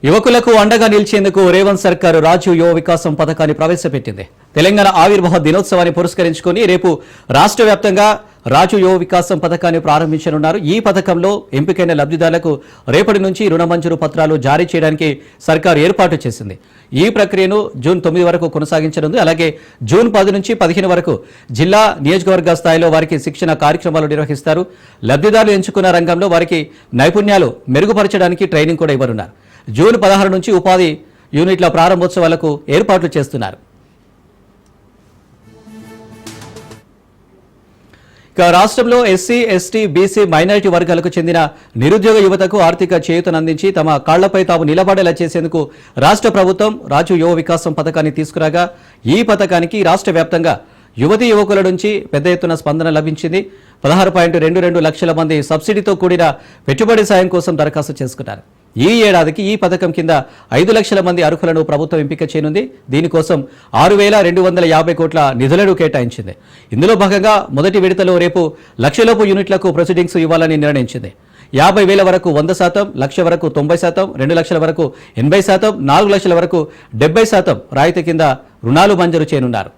యువకులకు అండగా నిలిచేందుకు రేవంత్ సర్కారు రాజీవ్ యువ వికాసం పథకాన్ని ప్రవేశపెట్టింది. తెలంగాణ ఆవిర్భావ దినోత్సవాన్ని పురస్కరించుకుని రేపు రాష్ట్ర వ్యాప్తంగా రాజీవ్ యువ వికాసం పథకాన్ని ప్రారంభించనున్నారు. ఈ పథకంలో ఎంపికైన లబ్ధిదారులకు రేపటి నుంచి రుణ మంజూరు పత్రాలు జారీ చేయడానికి సర్కారు ఏర్పాటు చేసింది. ఈ ప్రక్రియను జూన్ 9 వరకు కొనసాగించనుంది. అలాగే జూన్ 10 నుంచి 15 వరకు జిల్లా నియోజకవర్గ స్థాయిలో వారికి శిక్షణ కార్యక్రమాలు నిర్వహిస్తారు. లబ్ధిదారులు ఎంచుకున్న రంగంలో వారికి నైపుణ్యాలు మెరుగుపరచడానికి ట్రైనింగ్ కూడా ఇవ్వనున్నారు. జూన్ 16 నుంచి ఉపాధి యూనిట్ల ప్రారంభోత్సవాలకు ఏర్పాట్లు చేస్తున్నారు. రాష్ట్రంలో ఎస్సీ, ఎస్టీ, బీసీ, మైనారిటీ వర్గాలకు చెందిన నిరుద్యోగ యువతకు ఆర్థిక చేయూతనందించి తమ కాళ్లపై తాము నిలబడేలా చేసేందుకు రాష్ట్ర ప్రభుత్వం రాజీవ్ యువ వికాసం పథకాన్ని తీసుకురాగా ఈ పథకానికి రాష్ట్ర వ్యాప్తంగా యువతీ యువకుల నుంచి పెద్ద ఎత్తున స్పందన లభించింది. 16.22 లక్షల మంది సబ్సిడీతో కూడిన పెట్టుబడి సాయం కోసం దరఖాస్తు చేసుకున్నారు. ఈ ఏడాదికి ఈ పథకం కింద 5 లక్షల మంది అర్హులను ప్రభుత్వం ఎంపిక చేయనుంది. దీనికోసం 6,250 కోట్ల నిధులను కేటాయించింది. ఇందులో భాగంగా మొదటి విడతలో రేపు లక్షలోపు యూనిట్లకు ప్రొసీడింగ్స్ ఇవ్వాలని నిర్ణయించింది. 50,000 వరకు 100%, లక్ష వరకు 90%, 2 లక్షల వరకు 80%, 4 లక్షల వరకు 70% రాయితీ కింద రుణాలు మంజూరు చేయనున్నారు.